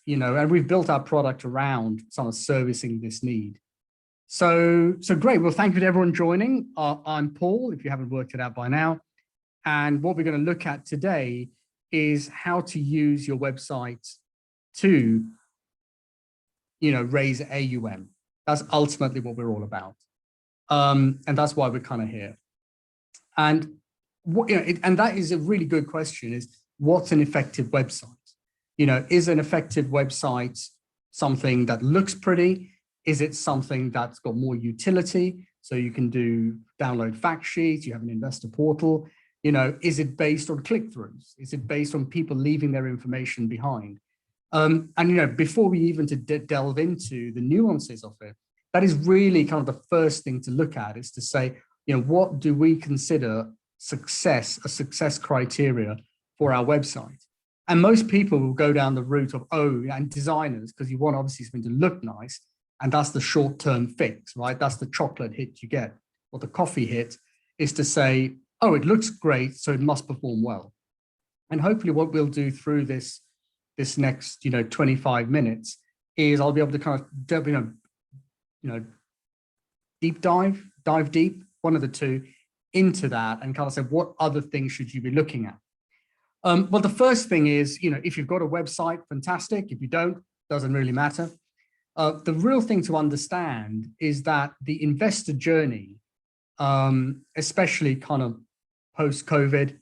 and we've built our product around sort of servicing this need. So great. Well, thank you to everyone joining. I'm Paul, if you haven't worked it out by now. And what we're going to look at today is how to use your website to, raise AUM. That's ultimately what we're all about. And that's why we're kind of here. And and that is a really good question, is what's an effective website? Is an effective website something that looks pretty? Is it something that's got more utility? So you can download fact sheets, you have an investor portal. Is it based on click-throughs? Is it based on people leaving their information behind? And before we even delve into the nuances of it, that is really kind of the first thing to look at, is to say, what do we consider a success criteria for our website? And most people will go down the route of, and designers, because you want obviously something to look nice, and that's the short-term fix, right? That's the chocolate hit you get, or the coffee hit, is to say, it looks great, so it must perform well. And hopefully what we'll do through this next 25 minutes is I'll be able to kind of dive deep, one of the two, into that, and kind of say, what other things should you be looking at? Well, the first thing is, if you've got a website, fantastic. If you don't, doesn't really matter. The real thing to understand is that the investor journey, especially kind of post-COVID,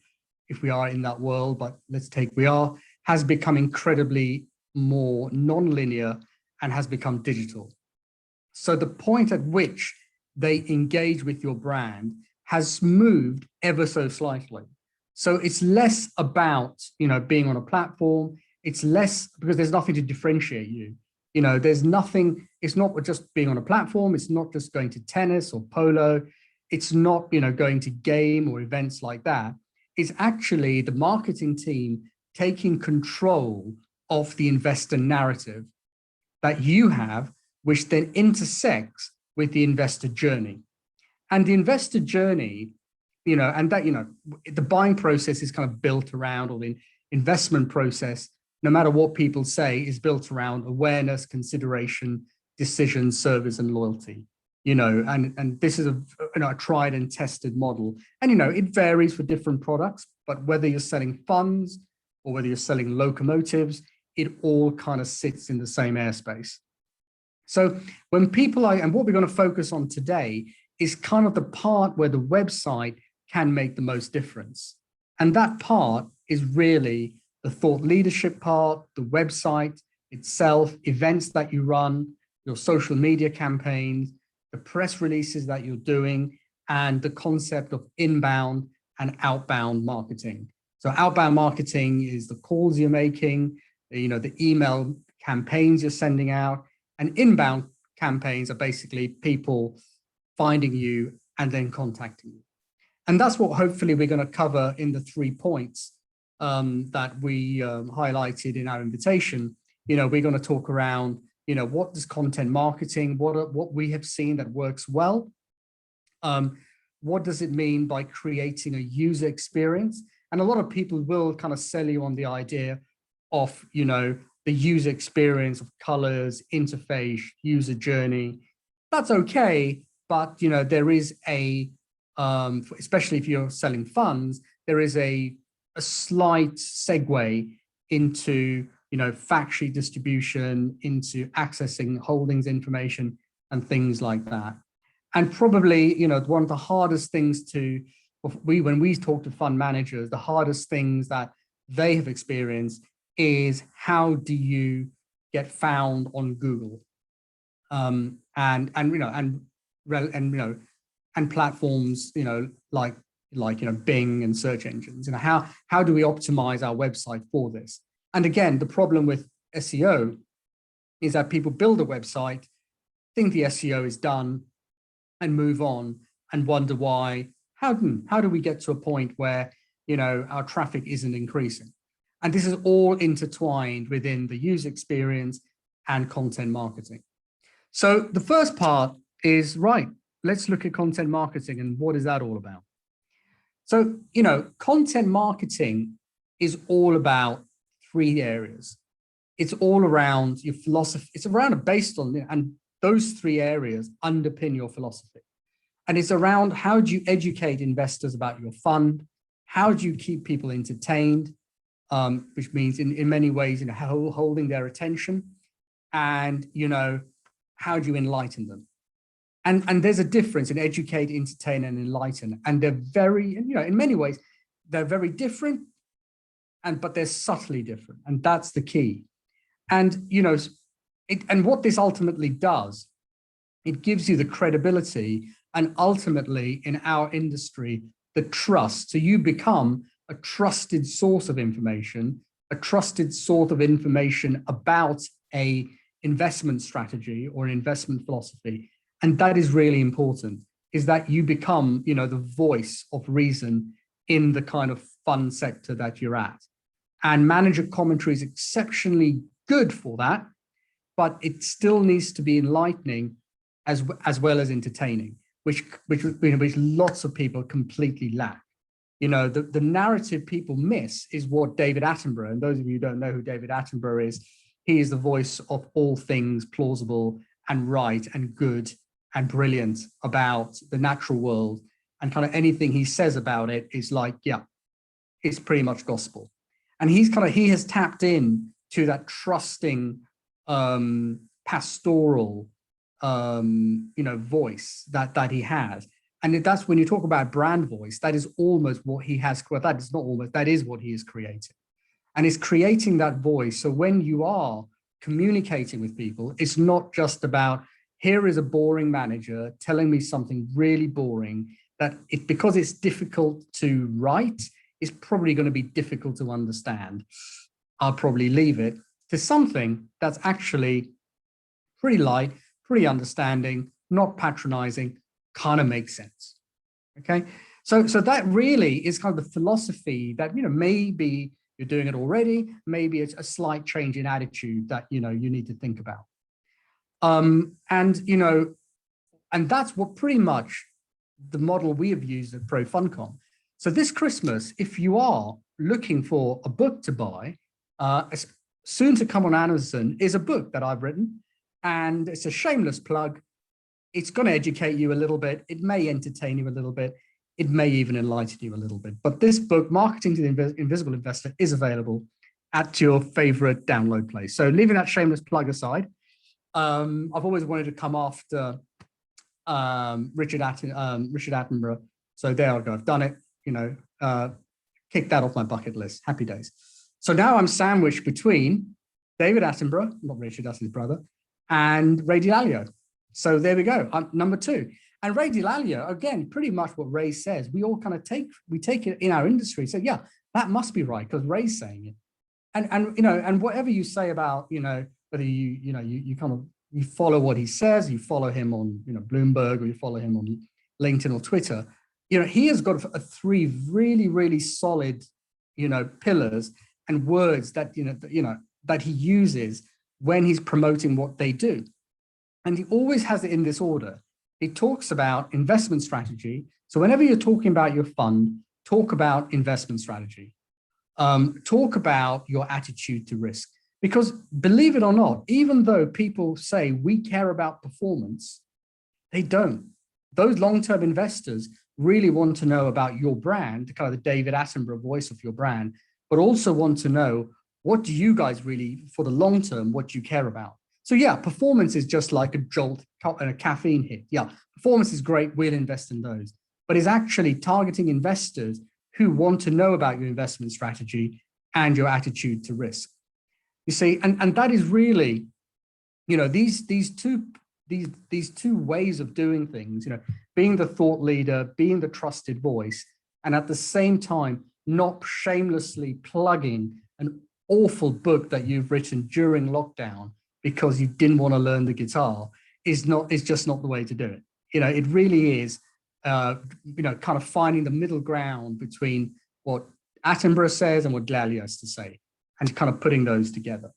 if we are in that world, but has become incredibly more non-linear and has become digital. So the point at which they engage with your brand has moved ever so slightly. So it's less about, being on a platform. It's less, because there's nothing to differentiate you. There's nothing, it's not just being on a platform. It's not just going to tennis or polo. It's not, going to game or events like that. It's actually the marketing team taking control of the investor narrative that you have, which then intersects with the investor journey. And the investor journey, and that, the buying process is kind of built around, or the investment process, no matter what people say, is built around awareness, consideration, decision, service, and loyalty. And this is a tried and tested model. And, it varies for different products, but whether you're selling funds or whether you're selling locomotives, it all kind of sits in the same airspace. So when and what we're going to focus on today is kind of the part where the website can make the most difference. And that part is really the thought leadership part, the website itself, events that you run, your social media campaigns, the press releases that you're doing, and the concept of inbound and outbound marketing. So outbound marketing is the calls you're making, the email campaigns you're sending out, and inbound campaigns are basically people finding you and then contacting you. And that's what hopefully we're going to cover in the 3 points that we highlighted in our invitation. We're going to talk around, what is content marketing, what we have seen that works well. What does it mean by creating a user experience? And a lot of people will kind of sell you on the idea of, the user experience of colors, interface, user journey. That's okay, but there is especially if you're selling funds, there is a slight segue into fact sheet distribution, into accessing holdings information and things like that. And probably one of the hardest things when we talk to fund managers, the hardest things that they have experienced is, how do you get found on Google, and platforms like Bing and search engines. How do we optimize our website for this? And again, the problem with SEO is that people build a website, think the SEO is done, and move on, and wonder why. How do we get to a point where our traffic isn't increasing? And this is all intertwined within the user experience and content marketing. So the first part is, right, let's look at content marketing and what is that all about? So, content marketing is all about 3 areas. it's all around your philosophy. It's around based on, and those three areas underpin your philosophy. And it's around how do you educate investors about your fund? How do you keep people entertained? Which means in many ways, holding their attention. And, how do you enlighten them? And there's a difference in educate, entertain, and enlighten. And they're very, in many ways, they're very different, but they're subtly different. And that's the key. And, and what this ultimately does, it gives you the credibility and ultimately in our industry, the trust. So you become a trusted source of information, a trusted source of information about a investment strategy or an investment philosophy. And that is really important, is that you become, the voice of reason in the kind of fund sector that you're at. And manager commentary is exceptionally good for that, but it still needs to be enlightening as well as entertaining, which lots of people completely lack. The narrative people miss is what David Attenborough, and those of you who don't know who David Attenborough is, he is the voice of all things plausible and right and good and brilliant about the natural world. And kind of anything he says about it is like, yeah, it's pretty much gospel. And he has tapped in to that trusting, pastoral, voice that he has. And that's when you talk about brand voice, that is almost what he has. Well, that is not almost, that is what he is creating. And it's creating that voice. So when you are communicating with people, it's not just about, here is a boring manager telling me something really boring that because it's difficult to write, it's probably going to be difficult to understand. I'll probably leave it to something that's actually pretty light, pretty understanding, not patronizing, kind of makes sense. Okay. So that really is kind of the philosophy that, maybe you're doing it already, maybe it's a slight change in attitude that, you need to think about. And that's what pretty much the model we have used at Pro FundCom. So this Christmas, if you are looking for a book to buy, soon to come on Amazon is a book that I've written, and it's a shameless plug. It's going to educate you a little bit. It may entertain you a little bit. It may even enlighten you a little bit. But this book, Marketing to the Invisible Investor, is available at your favorite download place. So leaving that shameless plug aside, I've always wanted to come after Richard Attenborough. So there I go. I've done it. Kick that off my bucket list. Happy days. So now I'm sandwiched between David Attenborough, not Richard, that's his brother, and Ray Dalio. So there we go. I'm number 2. And Ray Dalio, again, pretty much what Ray says. We all kind of take it in our industry. So yeah, that must be right because Ray's saying it. And whatever you say about, whether you kind of, you follow what he says, you follow him on, Bloomberg, or you follow him on LinkedIn or Twitter, he has got 3 really, really solid, pillars and words that, that he uses when he's promoting what they do. And he always has it in this order. He talks about investment strategy. So whenever you're talking about your fund, talk about investment strategy. Talk about your attitude to risk. Because believe it or not, even though people say we care about performance, they don't. Those long-term investors really want to know about your brand, kind of the David Attenborough voice of your brand, but also want to know, what do you guys really, for the long term, what do you care about? So yeah, performance is just like a jolt and a caffeine hit. Yeah, performance is great, we'll invest in those. But it's actually targeting investors who want to know about your investment strategy and your attitude to risk. You see, and that is really, these two ways of doing things, being the thought leader, being the trusted voice, and at the same time, not shamelessly plugging an awful book that you've written during lockdown because you didn't want to learn the guitar is just not the way to do it. It really is, kind of finding the middle ground between what Attenborough says and what Dalio has to say, and kind of putting those together.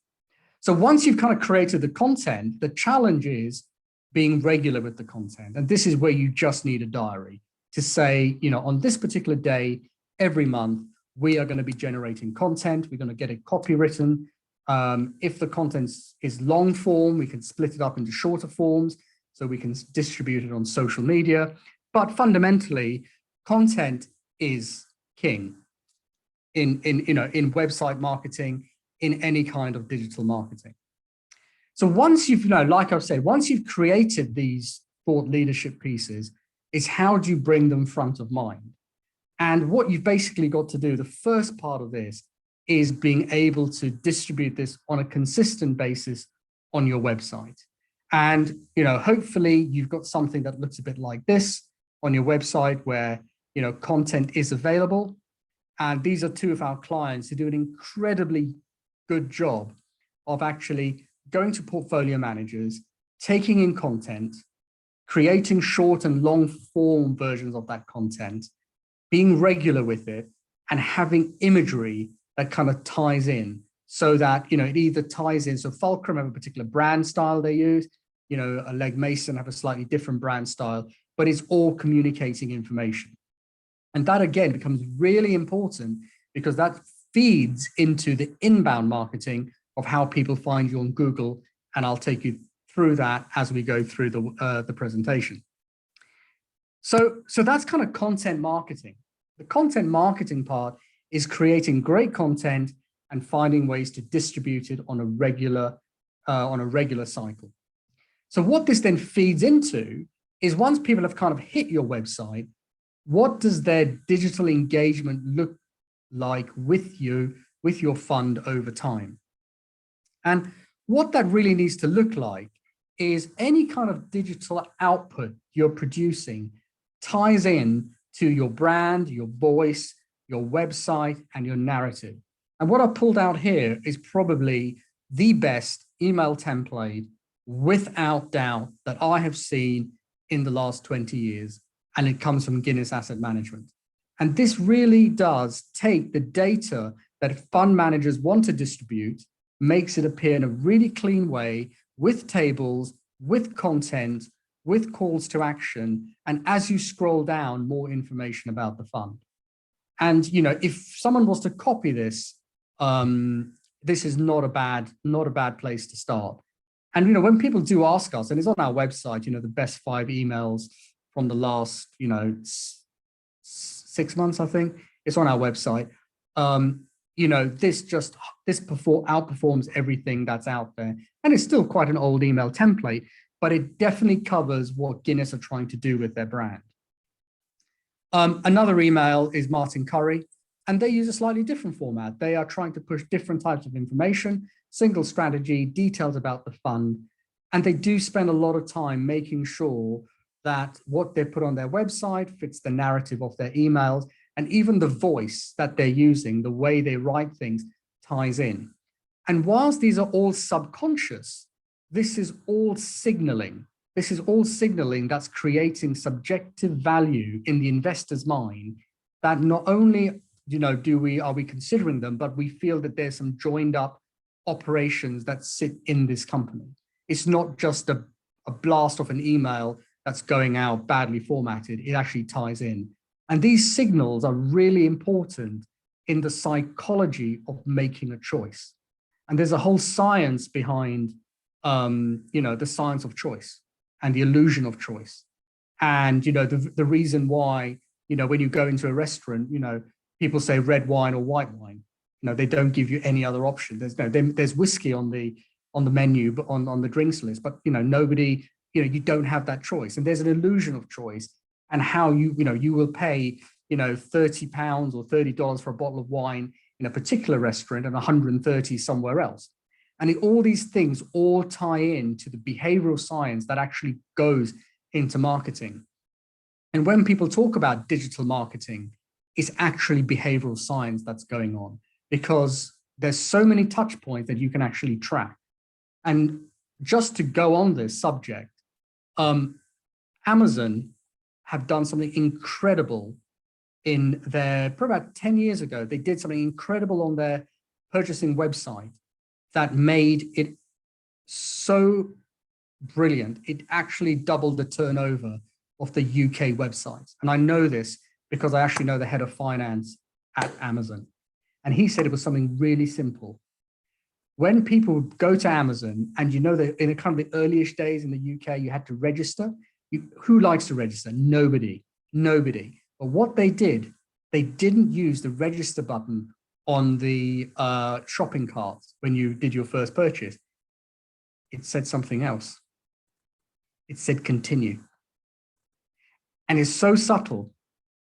So once you've kind of created the content, the challenge is being regular with the content. And this is where you just need a diary to say, on this particular day, every month, we are going to be generating content. We're going to get it copywritten. If the content is long form, we can split it up into shorter forms so we can distribute it on social media. But fundamentally, content is king in website marketing, in any kind of digital marketing. So once you've, like I've said, once you've created these thought leadership pieces, is how do you bring them front of mind? And what you've basically got to do, the first part of this, is being able to distribute this on a consistent basis on your website. And, hopefully you've got something that looks a bit like this on your website where, content is available. And these are two of our clients who do an incredibly good job of actually going to portfolio managers, taking in content, creating short and long form versions of that content, being regular with it, and having imagery that kind of ties in so that, it either ties in. So Fulcrum have a particular brand style they use, a Legg Mason have a slightly different brand style, but it's all communicating information. And that again becomes really important because that feeds into the inbound marketing of how people find you on Google. And I'll take you through that as we go through the presentation. So that's kind of content marketing. The content marketing part is creating great content and finding ways to distribute it on a regular cycle. So what this then feeds into is once people have kind of hit your website, what does their digital engagement look like with you, with your fund over time? And what that really needs to look like is any kind of digital output you're producing ties in to your brand, your voice, your website, and your narrative. And what I pulled out here is probably the best email template, without doubt, that I have seen in the last 20 years. And it comes from Guinness Asset Management. And this really does take the data that fund managers want to distribute, makes it appear in a really clean way with tables, with content, with calls to action. And as you scroll down, more information about the fund. And, if someone was to copy this, this is not a bad place to start. And, when people do ask us, and it's on our website, the best 5 emails from the last, 6 months, I think, it's on our website. This outperforms everything that's out there. And it's still quite an old email template, but it definitely covers what Guinness are trying to do with their brand. Another email is Martin Curry, and they use a slightly different format. They are trying to push different types of information, single strategy, details about the fund, and they do spend a lot of time making sure that what they put on their website fits the narrative of their emails, and even the voice that they're using, the way they write things, ties in. And whilst these are all subconscious, this is all signaling. This is all signaling that's creating subjective value in the investor's mind that not only are we considering them, but we feel that there's some joined up operations that sit in this company. It's not just a blast of an email that's going out badly formatted. It actually ties in. And these signals are really important in the psychology of making a choice. And there's a whole science behind, the science of choice and the illusion of choice. And, the reason why, when you go into a restaurant, people say red wine or white wine. They don't give you any other option. There's whiskey on the menu, but on the drinks list, but, nobody, you don't have that choice. And there's an illusion of choice and how you will pay, £30 or $30 for a bottle of wine in a particular restaurant and 130 somewhere else. And all these things all tie in to the behavioral science that actually goes into marketing. And when people talk about digital marketing, it's actually behavioral science that's going on because there's so many touch points that you can actually track. And just to go on this subject, Amazon have done something incredible in probably about 10 years ago. They did something incredible on their purchasing website that made it so brilliant. It actually doubled the turnover of the UK websites. And I know this because I actually know the head of finance at Amazon. And he said it was something really simple. when people go to Amazon, and you know that in a kind of the earliest days in the UK, you had to register. Who likes to register? Nobody, nobody. But what they did, they didn't use the register button on the shopping cart when you did your first purchase. It said something else. It said continue. And it's so subtle,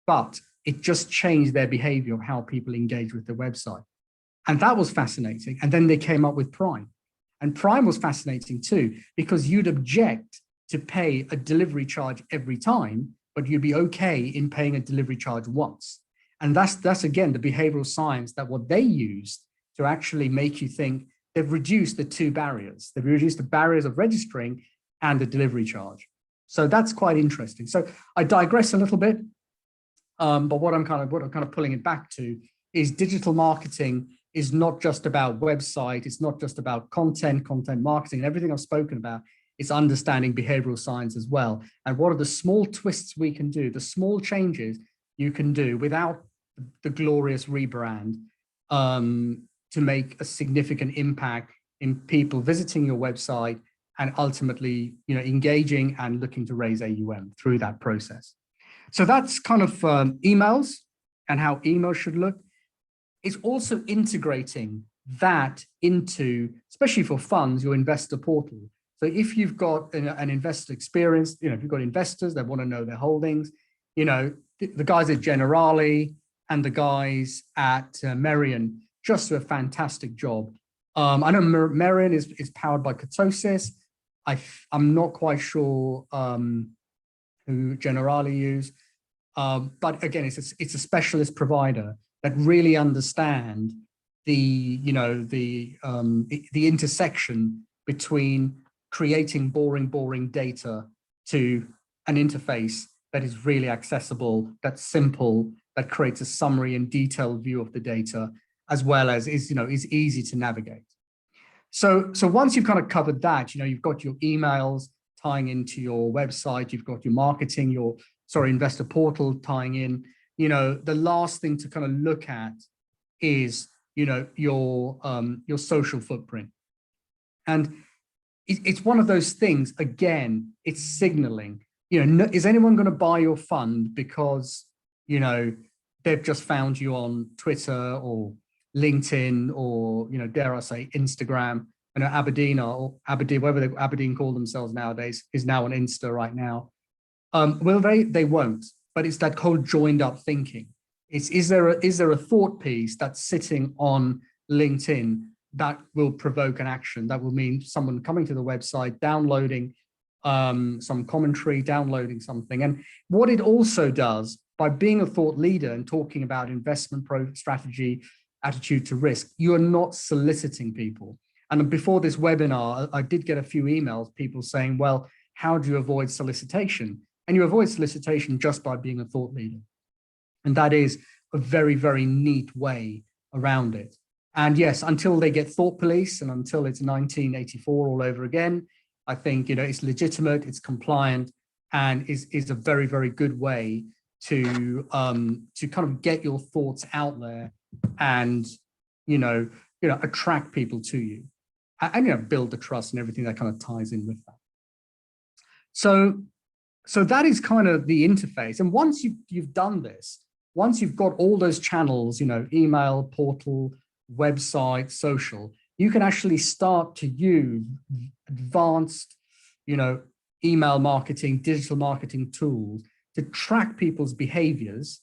but it just changed their behavior of how people engage with the website. And that was fascinating. And then they came up with Prime. And Prime was fascinating too, because you'd object to pay a delivery charge every time, but you'd be okay in paying a delivery charge once. And that's again, the behavioral science that what they used to actually make you think they've reduced the two barriers. They've reduced the barriers of registering and the delivery charge. So that's quite interesting. So I digress a little bit, but what I'm kind of pulling it back to is digital marketing is not just about website. It's not just about content marketing, and everything I've spoken about. It's understanding behavioral science as well. And what are the small twists we can do, the small changes you can do without the glorious rebrand to make a significant impact in people visiting your website and ultimately, engaging and looking to raise AUM through that process. So that's kind of emails and how emails should look. It's also integrating that into, especially for funds, your investor portal. So if you've got an investor experience, if you've got investors that want to know their holdings, the guys at Generali and the guys at Merian just do a fantastic job. I know Merian is powered by Ketosis. I'm not quite sure who Generali use, but again, it's a specialist provider that really understand the intersection between creating boring data to an interface that is really accessible, that's simple, that creates a summary and detailed view of the data, as well as is easy to navigate. So once you've kind of covered that, you've got your emails tying into your website, you've got your marketing, investor portal tying in. The last thing to kind of look at is, your social footprint. And it's one of those things, again, it's signaling, is anyone going to buy your fund because, they've just found you on Twitter or LinkedIn or, dare I say, Instagram? Aberdeen, whatever Aberdeen call themselves nowadays, is now on Insta right now. Well, they won't. But it's that whole joined up thinking. Is there a thought piece that's sitting on LinkedIn that will provoke an action, that will mean someone coming to the website, downloading some commentary, downloading something. And what it also does, by being a thought leader and talking about investment strategy, attitude to risk, you are not soliciting people. And before this webinar, I did get a few emails, people saying, well, how do you avoid solicitation? And you avoid solicitation just by being a thought leader. And that is a very, very neat way around it. And yes, until they get thought police and until it's 1984 all over again, I think, it's legitimate, it's compliant, and is a very, very good way to kind of get your thoughts out there and, attract people to you and, build the trust and everything that kind of ties in with that. So that is kind of the interface. And once you've done this, once you've got all those channels, email, portal, website, social, you can actually start to use advanced, email marketing, digital marketing tools to track people's behaviors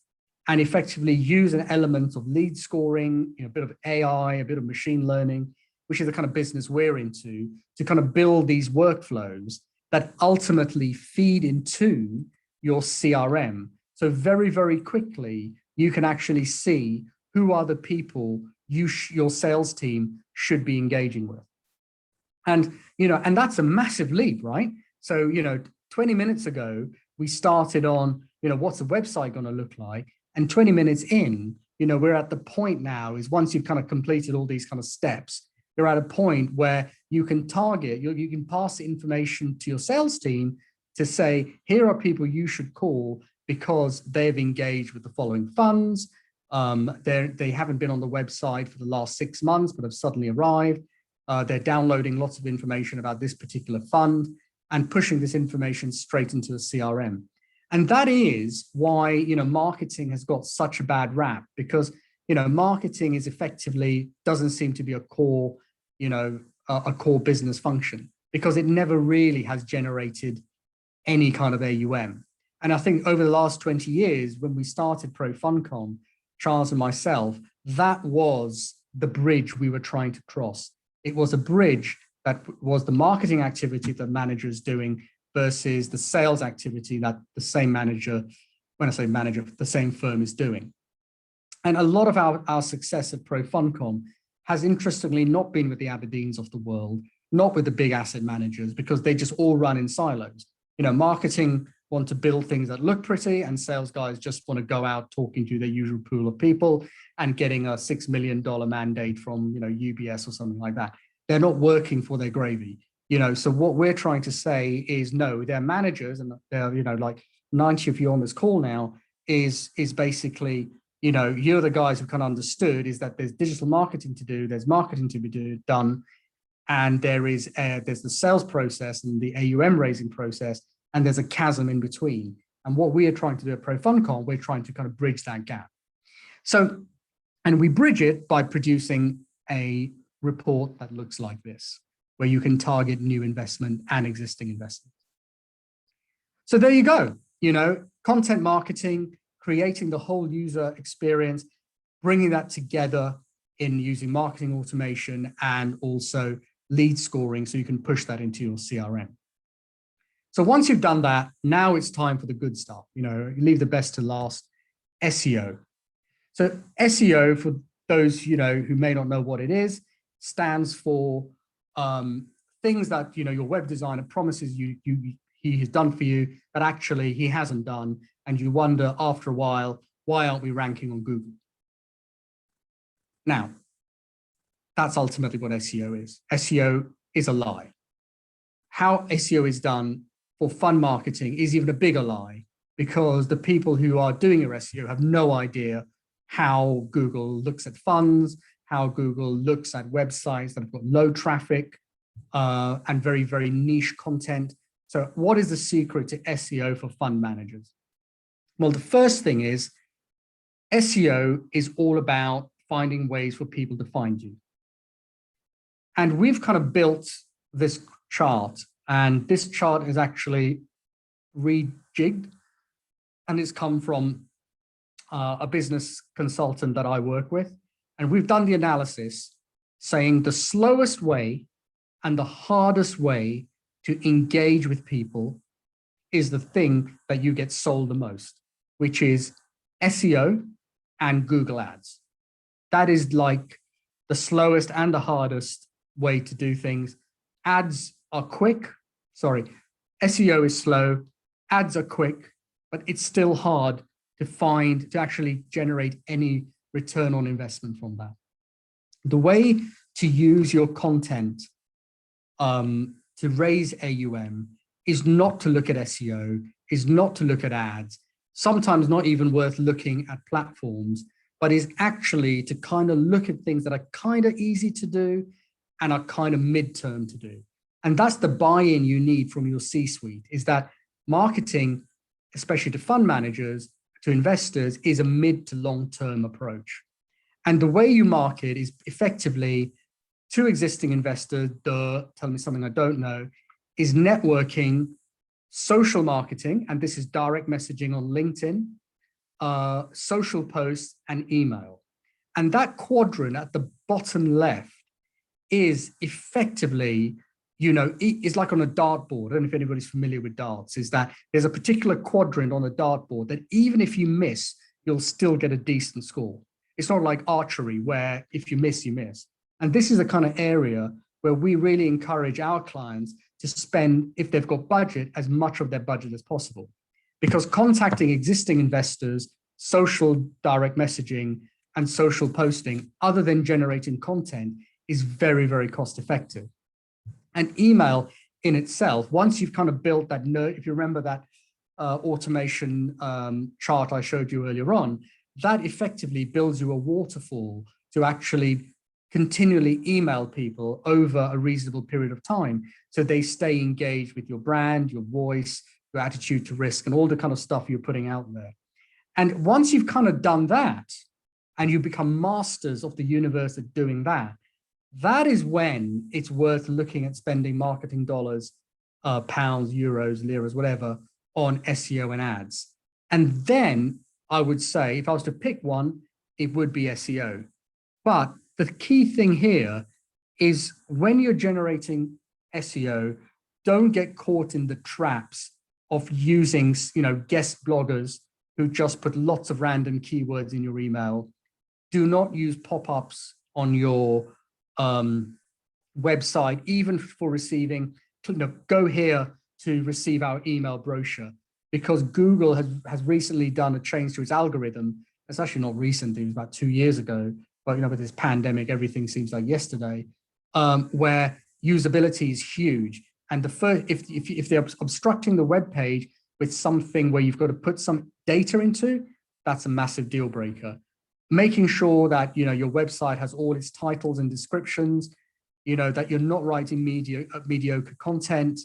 and effectively use an element of lead scoring, a bit of AI, a bit of machine learning, which is the kind of business we're into, to kind of build these workflows that ultimately feed into your CRM. So very, very quickly, you can actually see who are the people your sales team should be engaging with. And, and that's a massive leap, right? So, 20 minutes ago, we started on, what's the website going to look like? And 20 minutes in, we're at the point now is once you've kind of completed all these kind of steps, you're at a point where you can target, you can pass the information to your sales team to say, here are people you should call because they've engaged with the following funds. They haven't been on the website for the last 6 months, but have suddenly arrived. They're downloading lots of information about this particular fund and pushing this information straight into a CRM. And that is why, marketing has got such a bad rap, because, marketing is effectively doesn't seem to be a core, a core business function, because it never really has generated any kind of AUM. And I think over the last 20 years, when we started ProFundCom, Charles and myself, that was the bridge we were trying to cross. It was a bridge that was the marketing activity that manager is doing versus the sales activity that the same manager, when I say manager, the same firm is doing. And a lot of our success at ProFundCom has interestingly not been with the Aberdeens of the world, not with the big asset managers, because they just all run in silos. Marketing want to build things that look pretty, and sales guys just want to go out talking to their usual pool of people and getting a $6 million mandate from, UBS or something like that. They're not working for their gravy, So what we're trying to say is, no, they're managers, and they're, like 90 of you on this call now is basically, you're the guys who kind of understood is that there's digital marketing to do, there's marketing to be done, and there's the sales process and the AUM raising process, and there's a chasm in between. And what we are trying to do at ProFundCom, we're trying to kind of bridge that gap. So, and we bridge it by producing a report that looks like this, where you can target new investment and existing investment. So there you go, content marketing, creating the whole user experience, bringing that together in using marketing automation and also lead scoring, so you can push that into your CRM. So once you've done that, now it's time for the good stuff. You leave the best to last, SEO. So SEO, for those who may not know what it is, stands for things that your web designer promises he has done for you, but actually he hasn't done, and you wonder after a while, why aren't we ranking on Google? Now, that's ultimately what SEO is. SEO is a lie. How SEO is done for fund marketing is even a bigger lie, because the people who are doing your SEO have no idea how Google looks at funds, how Google looks at websites that have got low traffic and very, very niche content. So what is the secret to SEO for fund managers? Well, the first thing is SEO is all about finding ways for people to find you. And we've kind of built this chart, and this chart is actually rejigged, and it's come from a business consultant that I work with. And we've done the analysis saying the slowest way and the hardest way to engage with people is the thing that you get sold the most, which is SEO and Google Ads. That is like the slowest and the hardest way to do things. Ads are quick. SEO is slow. Ads are quick, but it's still hard to actually generate any return on investment from that. The way to use your content to raise AUM is not to look at SEO, is not to look at ads, sometimes not even worth looking at platforms, but is actually to kind of look at things that are kind of easy to do and are kind of midterm to do. And that's the buy-in you need from your C-suite, is that marketing, especially to fund managers, to investors, is a mid to long-term approach. And the way you market is effectively to existing investors, tell me something I don't know, is networking, social marketing, and this is direct messaging on LinkedIn, social posts, and email. And that quadrant at the bottom left is effectively, it's like on a dartboard. I don't know if anybody's familiar with darts, is that there's a particular quadrant on a dartboard that even if you miss, you'll still get a decent score. It's not like archery where if you miss, you miss. And this is a kind of area where we really encourage our clients to spend, if they've got budget, as much of their budget as possible. Because contacting existing investors, social direct messaging, and social posting, other than generating content, is very, very cost effective. And email in itself, once you've kind of built that, if you remember that automation chart I showed you earlier on, that effectively builds you a waterfall to actually continually email people over a reasonable period of time so they stay engaged with your brand, your voice, your attitude to risk, and all the kind of stuff you're putting out there. And once you've kind of done that and you become masters of the universe at doing that, that is when it's worth looking at spending marketing dollars, pounds, euros, liras, whatever, on SEO and ads. And then I would say, if I was to pick one, it would be SEO. But the key thing here is when you're generating SEO, don't get caught in the traps of using, guest bloggers who just put lots of random keywords in your email. Do not use pop-ups on your website, even for receiving, go here to receive our email brochure, because Google has recently done a change to its algorithm. It's actually not recent, it was about 2 years ago, but with this pandemic, everything seems like yesterday, where usability is huge. And if they're obstructing the web page with something where you've got to put some data into, that's a massive deal breaker. Making sure that your website has all its titles and descriptions, that you're not writing mediocre content,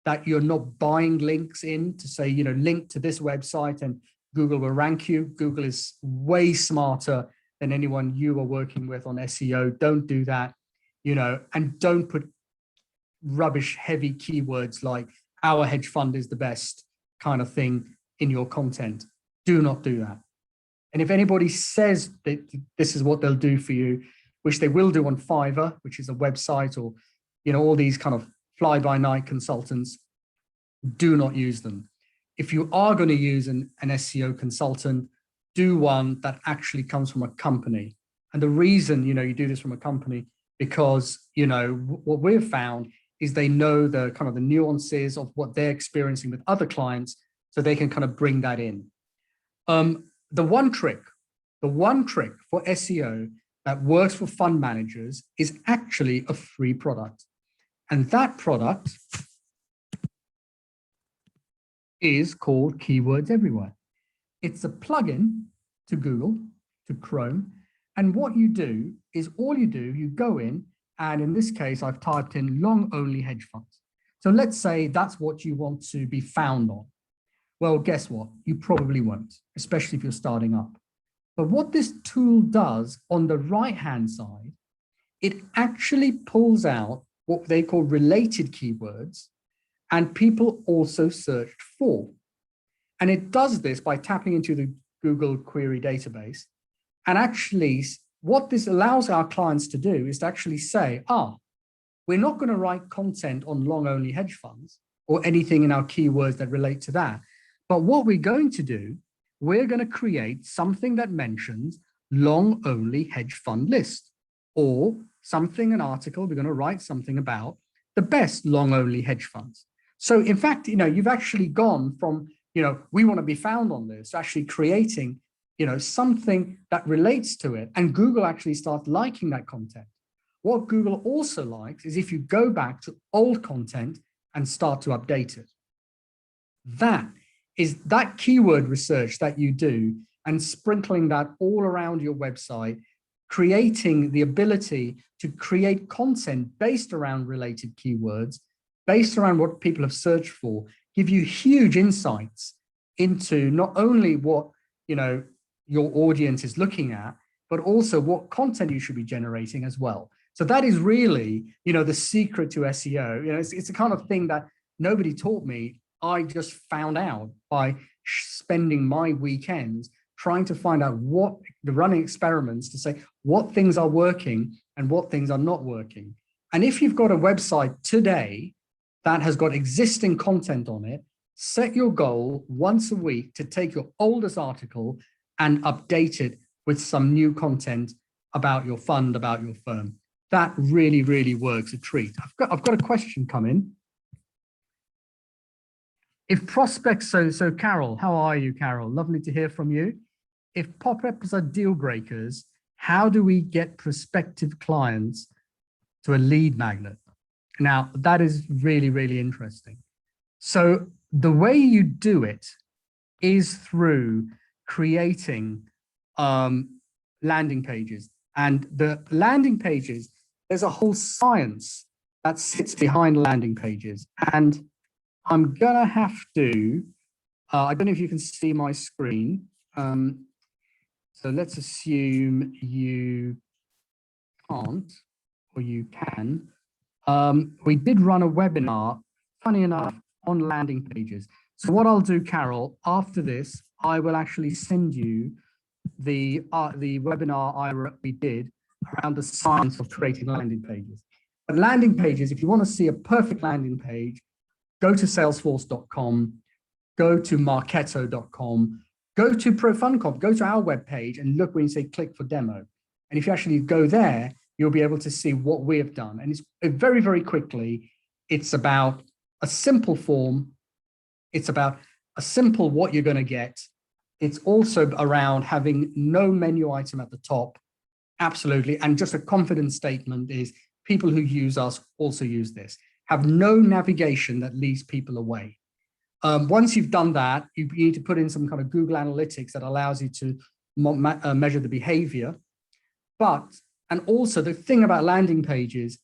that you're not buying links in to say, link to this website and Google will rank you. Google is way smarter than anyone you are working with on SEO. Don't do that, and don't put rubbish heavy keywords like our hedge fund is the best kind of thing in your content. Do not do that. And if anybody says that this is what they'll do for you, which they will do on Fiverr, which is a website, or all these kind of fly-by-night consultants, do not use them. If you are going to use an SEO consultant, do one that actually comes from a company. And the reason you do this from a company, because what we've found is they know the kind of the nuances of what they're experiencing with other clients, so they can kind of bring that in. The one trick for SEO that works for fund managers is actually a free product. And that product is called Keywords Everywhere. It's a plugin to Google, to Chrome. And what you do is you go in, and in this case, I've typed in long only hedge funds. So let's say that's what you want to be found on. Well, guess what? You probably won't, especially if you're starting up. But what this tool does on the right-hand side, it actually pulls out what they call related keywords, and people also searched for. And it does this by tapping into the Google query database. And actually, what this allows our clients to do is to actually say, we're not going to write content on long-only hedge funds or anything in our keywords that relate to that. But what we're going to do, we're going to create something that mentions long-only hedge fund list, or an article, we're going to write something about the best long-only hedge funds. So in fact, you've actually gone from, we want to be found on this, actually creating, something that relates to it. And Google actually starts liking that content. What Google also likes is if you go back to old content and start to update it. That is that keyword research that you do, and sprinkling that all around your website, creating the ability to create content based around related keywords, based around what people have searched for, give you huge insights into not only what your audience is looking at, but also what content you should be generating as well. So that is really the secret to SEO. It's the kind of thing that nobody taught me. I just found out by spending my weekends trying to find out running experiments to say what things are working and what things are not working. And if you've got a website today that has got existing content on it, set your goal once a week to take your oldest article and update it with some new content about your fund, about your firm. That really, really works a treat. I've got a question coming. If prospects, so Carol, how are you, Carol? Lovely to hear from you. If pop-ups are deal breakers, how do we get prospective clients to a lead magnet? Now, that is really, really interesting. So the way you do it is through creating landing pages. And the landing pages, there's a whole science that sits behind landing pages. And I'm gonna have to, I don't know if you can see my screen. So let's assume you can't, or you can. We did run a webinar, funny enough, on landing pages. So what I'll do, Carol, after this, I will actually send you the webinar we did around the science of creating landing pages. But landing pages, if you want to see a perfect landing page, go to salesforce.com, go to marketo.com, go to ProFundConf, go to our webpage and look when you say click for demo. And if you actually go there, you'll be able to see what we have done. And it's very, very quickly, it's about a simple form. It's about a simple what you're going to get. It's also around having no menu item at the top. Absolutely. And just a confident statement is people who use us also use this. Have no navigation that leads people away. Once you've done that, you need to put in some kind of Google Analytics that allows you to measure the behavior. And also the thing about landing pages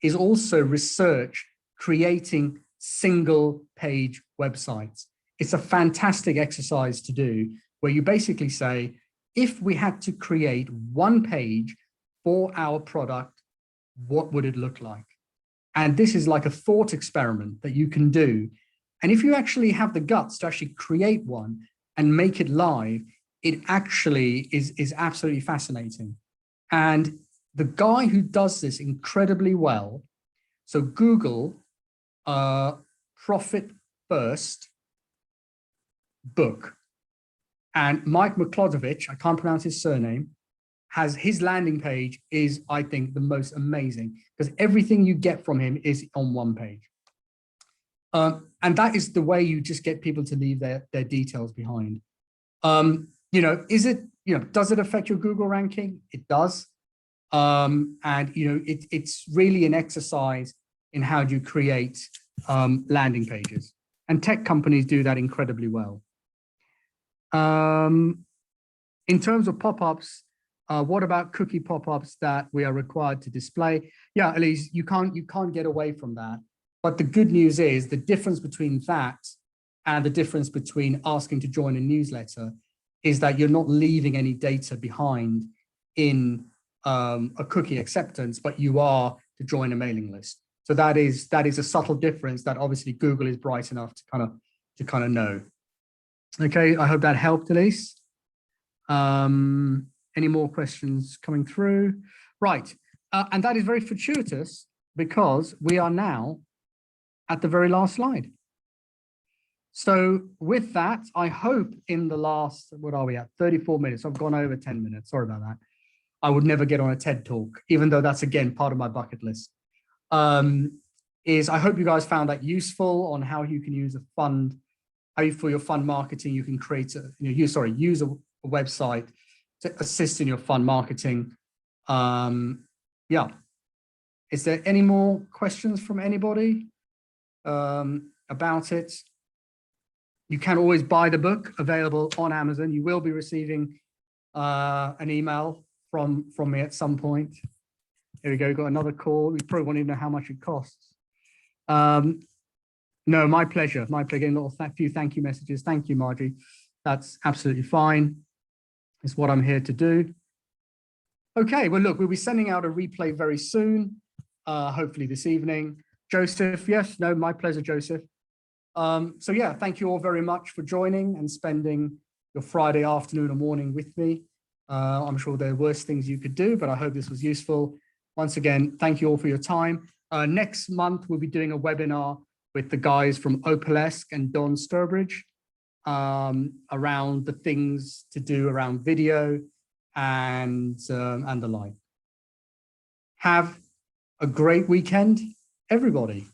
is also research creating single page websites. It's a fantastic exercise to do where you basically say, if we had to create one page for our product, what would it look like? And this is like a thought experiment that you can do. And if you actually have the guts to actually create one and make it live, it actually is absolutely fascinating. And the guy who does this incredibly well, so Google Profit First book, and Mike McClodovich, I can't pronounce his surname, has his landing page is, I think, the most amazing because everything you get from him is on one page. And that is the way you just get people to leave their details behind. Does it affect your Google ranking? It does. It's really an exercise in how do you create landing pages. And tech companies do that incredibly well. In terms of pop-ups, what about cookie pop-ups that we are required to display? Yeah, Elise, you can't get away from that. But the good news is the difference between that and the difference between asking to join a newsletter is that you're not leaving any data behind in a cookie acceptance, but you are to join a mailing list. So that is a subtle difference that obviously Google is bright enough to kind of know. Okay, I hope that helped, Elise. Any more questions coming through? Right, and that is very fortuitous because we are now at the very last slide. So with that, I hope in the last, what are we at, 34 minutes, I've gone over 10 minutes, sorry about that. I would never get on a TED talk, even though that's again part of my bucket list. I hope you guys found that useful on how you can use a fund, for your fund marketing, you can create use a website to assist in your fund marketing. Yeah. Is there any more questions from anybody about it? You can always buy the book, available on Amazon. You will be receiving an email from me at some point. Here we go, got another call. We probably want to know how much it costs. No, my pleasure, Getting a few thank you messages. Thank you, Margie. That's absolutely fine. It's what I'm here to do. Okay, well, look, we'll be sending out a replay very soon, hopefully this evening. Joseph, yes, no, my pleasure, Joseph. So yeah, thank you all very much for joining and spending your Friday afternoon or morning with me. I'm sure there are worse things you could do, but I hope this was useful. Once again, thank you all for your time. Next month, we'll be doing a webinar with the guys from Opalesk and Don Sturbridge around the things to do around video and the like. Have a great weekend, everybody.